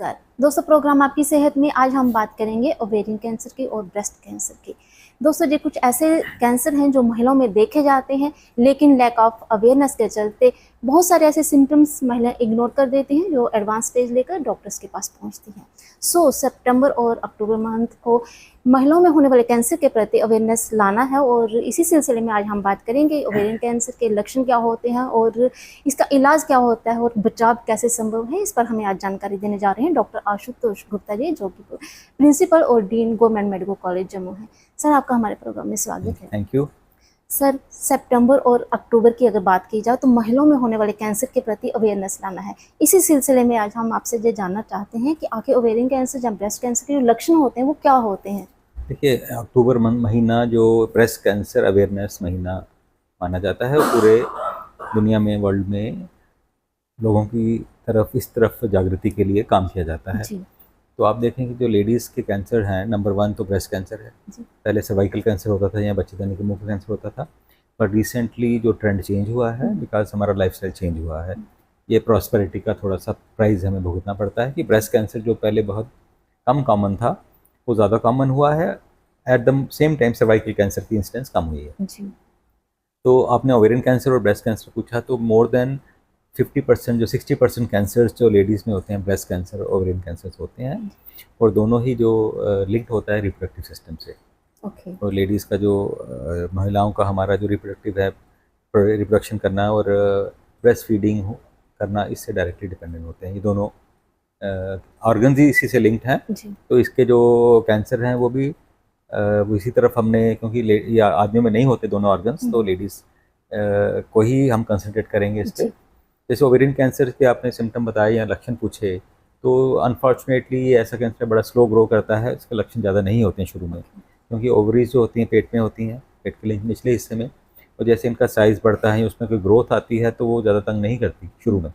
नमस्कार दोस्तों, प्रोग्राम आपकी सेहत में आज हम बात करेंगे ओवेरियन कैंसर की और ब्रेस्ट कैंसर की। दोस्तों, ये कुछ ऐसे कैंसर हैं जो महिलाओं में देखे जाते हैं, लेकिन लैक ऑफ अवेयरनेस के चलते बहुत सारे ऐसे सिम्टम्स महिलाएं इग्नोर कर देती हैं जो एडवांस स्टेज लेकर डॉक्टर्स के पास पहुंचती हैं। सितंबर और अक्टूबर मंथ को महिलाओं में होने वाले कैंसर के प्रति अवेयरनेस लाना है और इसी सिलसिले में आज हम बात करेंगे ओवेरियन कैंसर के लक्षण क्या होते हैं और इसका इलाज क्या होता है और बचाव कैसे संभव है। इस पर हमें आज जानकारी देने जा रहे हैं डॉक्टर आशुतोष गुप्ता जी, जो कि प्रिंसिपल और dean government medical college Jammu है। सर, आपका हमारे प्रोग्राम में स्वागत है। Thank you. सर, सितंबर और अक्टूबर की अगर बात की जाए तो महिलाओं में होने वाले कैंसर के प्रति अवेयरनेस लाना है। इसी सिलसिले में आज हम आपसे ये जानना चाहते हैं कि आखिर ओवेरियन कैंसर या ब्रेस्ट कैंसर के जो लक्षण होते हैं वो क्या होते हैं। देखिए, अक्टूबर महीना जो ब्रेस्ट कैंसर अवेयरनेस महीना माना जाता है, पूरे दुनिया में, वर्ल्ड में लोगों की तरफ इस तरफ जागृति के लिए काम किया जाता है। तो आप देखें कि जो लेडीज़ के कैंसर हैं, नंबर 1 तो ब्रेस्ट कैंसर है। पहले सर्वाइकल कैंसर होता था या बच्चेदानी के मुंह का कैंसर होता था, पर रिसेंटली जो ट्रेंड चेंज हुआ है बिकॉज हमारा लाइफस्टाइल चेंज हुआ है, ये प्रॉस्पेरिटी का थोड़ा सा प्राइस हमें भुगतना पड़ता है कि ब्रेस्ट कैंसर जो पहले बहुत कम कॉमन था वो ज़्यादा कॉमन हुआ है। At the same time cervical cancer की इंसिडेंस कम हुई है। तो आपने ओवेरियन कैंसर और ब्रेस्ट कैंसर पूछा, तो मोर देन 50% जो 60% कैंसर्स जो लेडीज़ में होते हैं, ब्रेस्ट कैंसर और ओवेरियन कैंसर्स होते हैं, और दोनों ही जो लिंक्ड होता है रिप्रोडक्टिव सिस्टम से। और लेडीज़ का जो महिलाओं का हमारा जो रिप्रोडक्टिव है, रिप्रोडक्शन करना और ब्रेस्ट फीडिंग करना, इससे डायरेक्टली डिपेंडेंट होते हैं। ये दोनों ऑर्गन्स ही इसी से लिंक्ड हैं। तो इसके जो कैंसर हैं वो भी इसी तरफ हमने, क्योंकि आदमियों में नहीं होते दोनों ऑर्गन्स, तो लेडीज़ को ही हम कंसंट्रेट करेंगे इस पर। जैसे ओवेरियन कैंसर के आपने सिम्टम बताए या लक्षण पूछे, तो अनफॉर्चुनेटली ये ऐसा कैंसर बड़ा स्लो ग्रो करता है। इसके लक्षण ज़्यादा नहीं होते हैं शुरू में, क्योंकि ओवरीज जो होती हैं पेट में होती हैं, पेट के निचले हिस्से में, और जैसे इनका साइज़ बढ़ता है, उसमें कोई ग्रोथ आती है तो वो ज़्यादा तंग नहीं करती शुरू में।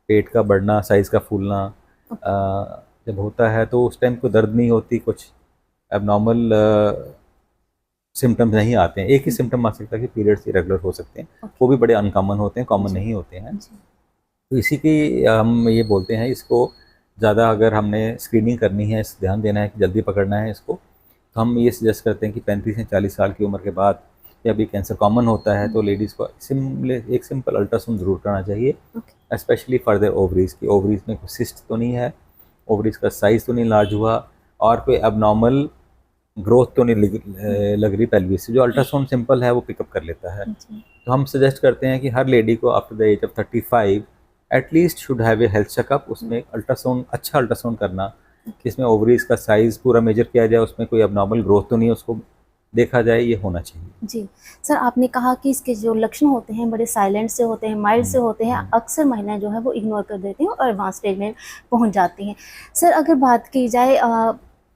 पेट का बढ़ना, साइज़ का फूलना जब होता है तो उस टाइम कोई दर्द नहीं होती, कुछ एबनॉर्मल सिम्टम्स नहीं आते हैं। एक ही सिम्टम आ सकता है कि पीरियड्स इरेगुलर हो सकते हैं, वो भी बड़े अनकॉमन होते हैं, कॉमन नहीं होते हैं। तो इसी की हम ये बोलते हैं, इसको ज़्यादा अगर हमने स्क्रीनिंग करनी है, इस ध्यान देना है कि जल्दी पकड़ना है इसको, तो हम ये सजेस्ट करते हैं कि 35 से 40 साल की उम्र के बाद जब ये कैंसर कॉमन होता है तो लेडीज़ को एक सिंपल अल्ट्रासाउंड ज़रूर करना चाहिए, स्पेशली फॉर देयर ओवरीज़ की ओवरीज़ में कोई सिस्ट तो नहीं है, ओवरीज़ का साइज़ तो नहीं लार्ज हुआ, और कोई एबनॉर्मल ग्रोथ तो नहीं लग रही पेल्विस से, जो अल्ट्रासाउंड सिंपल है वो पिकअप कर लेता है। तो हम सजेस्ट करते हैं कि हर लेडी को after the age of 35 at least should have a health checkup. उसमें अल्ट्रासाउंड, अच्छा अल्ट्रासाउंड करना, जिसमें ओवरीज का साइज़ पूरा मेजर किया जाए, उसमें कोई अबनॉर्मल ग्रोथ तो नहीं है, उसको देखा जाए, ये होना चाहिए। जी सर, आपने कहा कि इसके जो लक्षण होते हैं बड़े साइलेंट से होते हैं, माइल्ड से होते हैं, अक्सर महिलाएं जो है वो इग्नोर कर देती हैं और एडवांस स्टेज में पहुंच जाती हैं। सर, अगर बात की जाए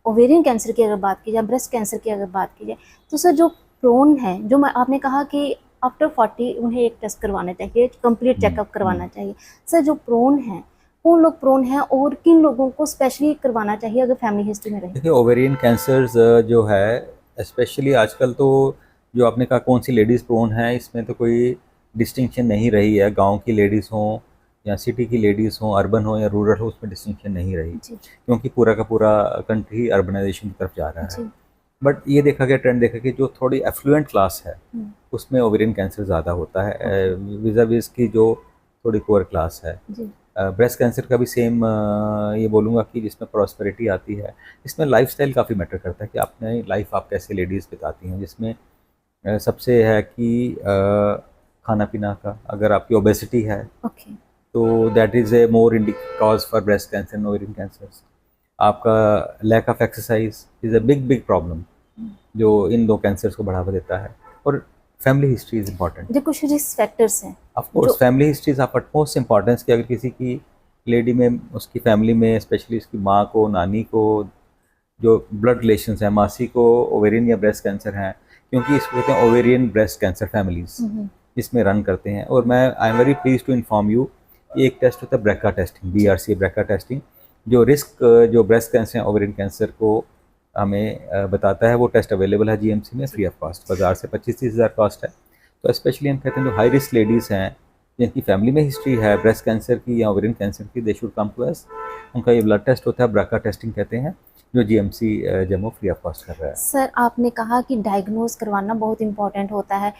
ओवेरियन कैंसर की, अगर बात की जाए ब्रेस्ट कैंसर की अगर बात की जाए, तो सर जो प्रोन है, जो आपने कहा कि आफ्टर 40 उन्हें एक टेस्ट करवाना चाहिए, कंप्लीट चेकअप करवाना चाहिए। सर, जो प्रोन है, कौन लोग प्रोन हैं और किन लोगों को स्पेशली करवाना चाहिए अगर फैमिली हिस्ट्री में रहे? देखिए, ओवेरियन कैंसर्स जो है स्पेशली आजकल, तो जो आपने कहा कौन सी लेडीज़ प्रोन है, इसमें तो कोई डिस्टिंक्शन नहीं रही है। गांव की लेडीज़ हों या सिटी की लेडीज़ हों, अर्बन हो या रूरल हो, उसमें डिस्टिंक्शन नहीं रही, क्योंकि पूरा का पूरा कंट्री अर्बनाइजेशन की तरफ जा रहा है। बट ये देखा गया, ट्रेंड देखा कि जो थोड़ी एफ्लुएंट क्लास है उसमें ओवेरियन कैंसर ज़्यादा होता है विज़ की जो थोड़ी पुअर क्लास है। ब्रेस्ट कैंसर का भी सेम ये बोलूँगा कि जिसमें प्रॉस्पेरिटी आती है, इसमें लाइफस्टाइल काफ़ी मैटर करता है कि आपने लाइफ आप कैसे लेडीज़ बिताती हैं, जिसमें सबसे है कि खाना पीना का, अगर आपकी ओबेसिटी है तो that is a more cause for breast cancer and ovarian cancers. आपका lack of exercise is a big problem जो इन दो कैंसर्स को बढ़ावा देता है। और फैमिली हिस्ट्री इज़ इम्पॉर्टेंट। जो कुछ रिस्क फैक्टर्स हैं, of course family history is of utmost importance, कि अगर किसी की लेडी में, उसकी फैमिली में, स्पेशली उसकी माँ को, नानी को जो ब्लड रिलेशंस हैं, मासी को ओवेरियन या ब्रेस्ट कैंसर हैं, क्योंकि इसको कहते हैं ओवेरियन ब्रेस्ट कैंसर फैमिलीज इसमें रन करते हैं। और मैं I am very please to inform you, एक टेस्ट होता है BRCA testing, BRCA BRCA testing, जो रिस्क जो ब्रेस्ट कैंसर है, ओवेरियन कैंसर को हमें बताता है। वो टेस्ट अवेलेबल है GMC में फ्री ऑफ कॉस्ट, बाजार से 25-30 हज़ार कॉस्ट है। तो स्पेशली हम कहते हैं जो हाई रिस्क लेडीज़ हैं, जिनकी फैमिली में हिस्ट्री है ब्रेस्ट कैंसर की या ओवेरियन कैंसर की, they should come to us. उनका ये ब्लड टेस्ट होता है, ब्राका टेस्टिंग कहते हैं, जो GMC Jammu free of cost कर रहा है। सर आपने कहा कि डायग्नोज करवाना बहुत इंपॉर्टेंट होता है।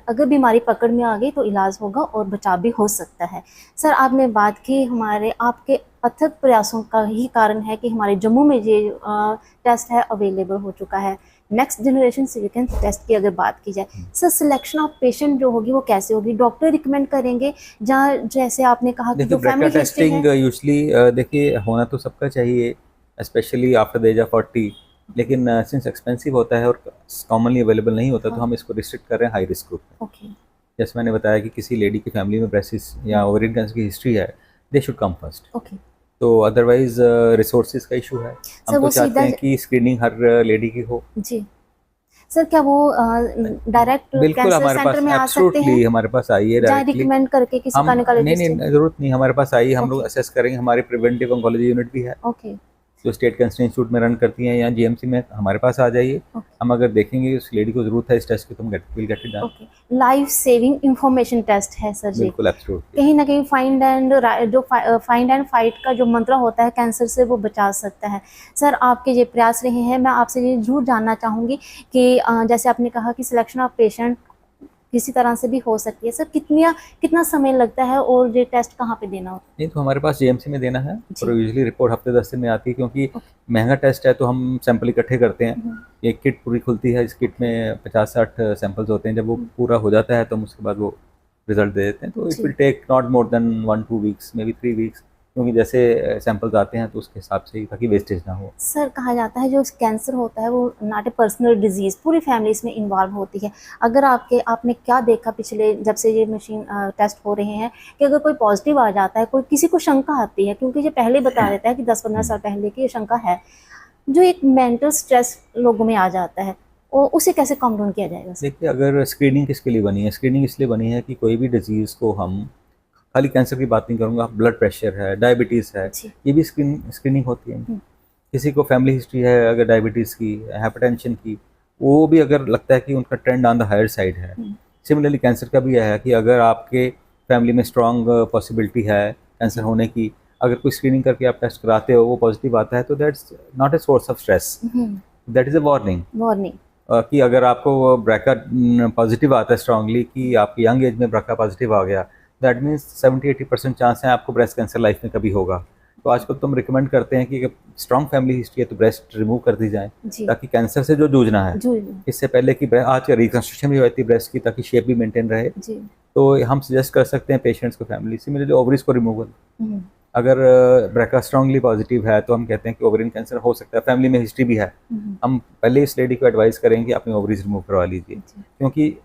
अगर बीमारी पकड़ में आ गई तो इलाज होगा और बचाव भी हो सकता है। सर आपने बात की हमारे आपके अथक प्रयासों का ही कारण है कि हमारे जम्मू में ये टेस्ट है अवेलेबल हो चुका है। नेक्स्ट जनरेशन सिलिकन टेस्ट की अगर बात की जाए, सर सिलेक्शन ऑफ पेशेंट जो होगी वो कैसे होगी? डॉक्टर रिकमेंड करेंगे जहाँ, जैसे आपने कहा कि जो देखिए, ब्रेका फैमिली हिस्ट्री टेस्टिंग है। यूजली देखिए होना तो सबका चाहिए, specially after the age of 40, लेकिन सिंस एक्सपेंसिव होता है और कॉमनली अवेलेबल नहीं होता, तो हाँ। हम इसको रिस्ट्रिक्ट कर रहे हैं हाई रिस्क ग्रुप में। ओके। जैसे मैंने बताया कि किसी लेडी की फैमिली में ब्रेस्ट या ओवरियन कैंसर की हिस्ट्री है, they should come first. Okay तो अदरवाइज रिसोर्सेज का इशू है, सर, हम वो तो चाहते सीधा हैं कि स्क्रीनिंग हर लेडी की हो। जी। सर क्या वो डायरेक्ट बिल्कुल, कैंसर हमारे सेंटर पास में आ सकते एब्सोल्युटली हैं हमारे पास आइए जहाँ डायरेक्टली। रिकमेंड करके किसी हम नहीं गायनेकोलॉजिस्ट से? नहीं जरूरत नहीं, हमारे पास आइए, हम लोग ओके। असेस करेंगे। हमारे प्रिवेंटिव ऑन्कोलॉजी यूनिट भी है ओके। जो स्टेट कैंसर इंस्टीट्यूट में रन करती हैं, या जीएमसी में हमारे पास आ जाइए। ओके। हम अगर देखेंगे उस लेडी को जरूरत है इस टेस्ट की, तो हम will get it done. Okay. Life saving information test है सर जी। बिल्कुल, एब्सोल्युटली। कहीं ना कहीं फाइंड एंड फाइट का जो मंत्र होता है कैंसर से वो बचा सकता है। सर आपके ये प्रयास रहे हैं, मैं आपसे ये जरूर जानना चाहूँगी कि जैसे आपने कहा कि सिलेक्शन ऑफ पेशेंट किसी तरह से भी हो सकती है। सर कितना समय लगता है और ये टेस्ट कहाँ पे देना होता नहीं, तो हमारे पास जीएमसी में देना है, जी। और यूजली रिपोर्ट हफ्ते 10 दिन में आती है, क्योंकि ओके। महंगा टेस्ट है तो हम सैंपल इकट्ठे करते हैं। हम्म। एक किट पूरी खुलती है, इस किट में 50-60 सैंपल्स होते हैं। जब वो पूरा हो जाता है तो हम उसके बाद वो रिजल्ट दे देते हैं। तो इट जी। Will take not more than 1-2 weeks, maybe 3 weeks, क्योंकि जैसे सैंपल्स आते हैं तो उसके हिसाब से ही, ताकि वेस्टेज ना हो। सर कहा जाता है जो कैंसर होता है वो नॉट ए पर्सनल डिजीज़, पूरी फैमिली इसमें इन्वॉल्व होती है। अगर आपने क्या देखा पिछले जब से ये मशीन टेस्ट हो रहे हैं कि अगर कोई पॉजिटिव आ जाता है, कोई किसी को शंका आती है, क्योंकि ये पहले बता देता है कि 10-15 साल पहले की ये शंका है, जो एक मेंटल स्ट्रेस लोगों में आ जाता है, और उसे कैसे कम डाउन किया जाएगा? देखिए, अगर स्क्रीनिंग किसके लिए बनी है? स्क्रीनिंग इसलिए बनी है कि कोई भी डिजीज़ को हम, खाली कैंसर की बात नहीं करूँगा, ब्लड प्रेशर है, डायबिटीज़ है, जी। ये भी स्क्रीनिंग होती है। किसी को फैमिली हिस्ट्री है अगर डायबिटीज़ की, हाइपरटेंशन की, वो भी अगर लगता है कि उनका trend on the higher side है। सिमिलरली कैंसर का भी यह है कि अगर आपके फैमिली में स्ट्रॉन्ग पॉसिबिलिटी है कैंसर होने की, अगर कोई स्क्रीनिंग करके आप टेस्ट कराते हो, वो पॉजिटिव आता है, तो that's not a source of stress, that is A warning. Warning कि अगर आपको ब्रका पॉजिटिव आता है स्ट्रांगली, कि आपकी यंग एज में ब्रका पॉजिटिव आ गया, दैट मीन्स 70-80% चांस है आपको ब्रेस्ट कैंसर लाइफ में कभी होगा। तो आजकल तो हम रिकमेंड करते हैं कि स्ट्रॉन्ग फैमिली हिस्ट्री है तो ब्रेस्ट रिमूव कर दी जाए, ताकि कैंसर से जो जूझना है इससे पहले कि आज का रिकन्स्ट्रक्शन भी होती है ब्रेस्ट की, ताकि शेप भी मेंटेन रहे। जी। तो हम सजेस्ट कर सकते हैं पेशेंट्स को, फैमिली से, मेरे ओवरीज को रिमूवल। अगर ब्रेका स्ट्रांगली पॉजिटिव है तो हम कहते हैं कि ओवरियन कैंसर हो सकता है, फैमिली में हिस्ट्री भी है, हम पहले इस लेडी को एडवाइस करेंगे अपनी ओवरीज रिमूव करवा लीजिए, क्योंकि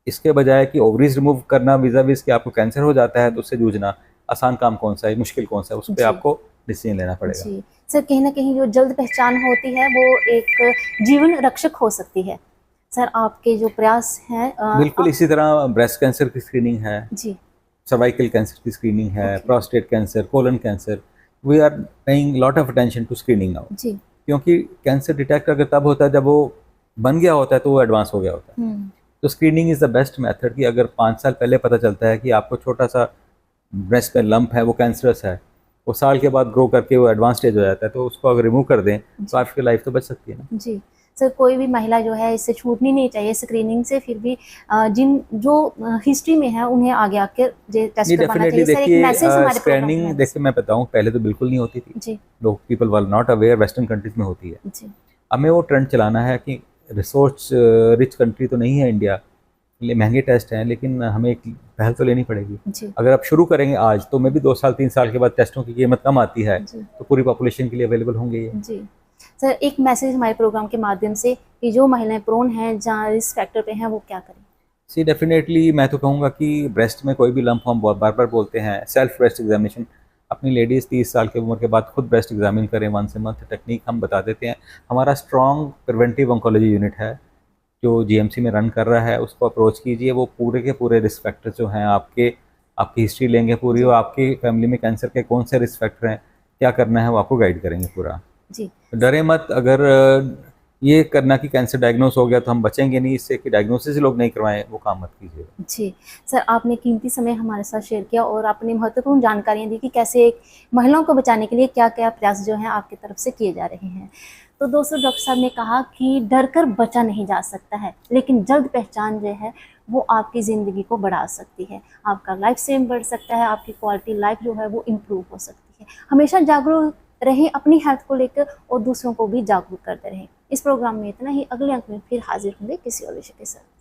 इसके बजाय कि ओवरीज रिमूव करना विज़ा-विज़ कि आपको कैंसर हो जाता है तो उससे जूझना, आसान काम कौन सा है, मुश्किल कौन सा है, उस पर आपको डिसीजन लेना पड़ेगा। जी सर, कहीं ना कहीं जो जल्द पहचान होती है वो एक जीवन रक्षक हो सकती है। सर आपके जो प्रयास हैं बिल्कुल इसी तरह ब्रेस्ट कैंसर की स्क्रीनिंग है जी, सर्वाइकल कैंसर की स्क्रीनिंग है, prostate cancer, colon cancer, we are paying lot of attention to screening now, जी। क्योंकि कैंसर डिटेक्ट अगर तब होता है जब वो बन गया होता है, तो वो एडवांस हो गया होता है। तो screening is the best method, कि अगर 5 साल पहले पता चलता है कि आपको छोटा सा ब्रेस्ट में लंप है, वो कैंसरस है, वो साल के बाद ग्रो करके वो एडवांस स्टेज हो जाता है, तो उसको अगर रिमूव कर दें तो आपकी लाइफ तो बच सकती है ना। जी सर, कोई भी महिला जो है इससे छूटनी नहीं चाहिए स्क्रीनिंग से, फिर भी जिन जो हिस्ट्री में है उन्हें आगे आकर टेस्ट करवाना चाहिए। सर एक मैसेज हमारे स्क्रीनिंग देखिए मैं बताऊं, पहले तो बिल्कुल नहीं होती थी जी, लोग, people were not aware, western countries में होती है जी। हमें वो ट्रेंड चलाना है कि रिसोर्स रिच कंट्री तो नहीं है इंडिया, महंगे टेस्ट हैं, लेकिन हमें एक पहल तो लेनी पड़ेगी जी। अगर आप शुरू करेंगे आज, तो मैं भी 2 साल 3 साल के बाद टेस्टों की कीमत कम आती है तो पूरी पॉपुलेशन के लिए अवेलेबल होंगे ये। जी सर, एक मैसेज हमारे प्रोग्राम के माध्यम से कि जो महिलाएं प्रोन हैं, जहाँ रिस्क फैक्टर पे हैं, वो क्या करें? सी डेफिनेटली मैं तो कहूँगा कि ब्रेस्ट में कोई भी लंप, हम बहुत बार बोलते हैं, सेल्फ ब्रेस्ट एग्जामिनेशन, अपनी लेडीज़ 30 साल की उम्र के बाद खुद ब्रेस्ट एग्जामिन करें, वंस ए मंथ, टेक्निक हम बता देते हैं। हमारा स्ट्रॉन्ग प्रिवेंटिव ऑन्कोलॉजी यूनिट है जो जीएमसी में रन कर रहा है, उसको अप्रोच कीजिए, वो पूरे के पूरे रिस्क फैक्टर जो हैं आपकी हिस्ट्री लेंगे पूरी, और आपकी फैमिली में कैंसर के कौन से रिस्क फैक्टर हैं, क्या करना है, वो आपको गाइड करेंगे पूरा। जी, डरे मत, अगर ये करना कि कैंसर डायग्नोस हो गया तो हम बचेंगे नहीं इससे, कि डायग्नोसिस लोग नहीं करवाएं, वो काम मत कीजिए। जी सर, आपने कीमती समय हमारे साथ शेयर किया और आपने महत्वपूर्ण जानकारियाँ दी कि कैसे एक महिलाओं को बचाने के लिए क्या क्या प्रयास जो हैं आपकी तरफ से किए जा रहे हैं। तो दोस्तों, डॉक्टर साहब ने कहा कि डर कर बचा नहीं जा सकता है, लेकिन जल्द पहचान जो है वो आपकी ज़िंदगी को बढ़ा सकती है, आपका लाइफ स्टेम बढ़ सकता है, आपकी क्वालिटी लाइफ जो है वो इम्प्रूव हो सकती है। हमेशा जागरूक रहें अपनी हेल्थ को लेकर और दूसरों को भी जागरूक करते रहें। इस प्रोग्राम में इतना ही, अगले अंक में फिर हाजिर होंगे किसी और विषय के साथ।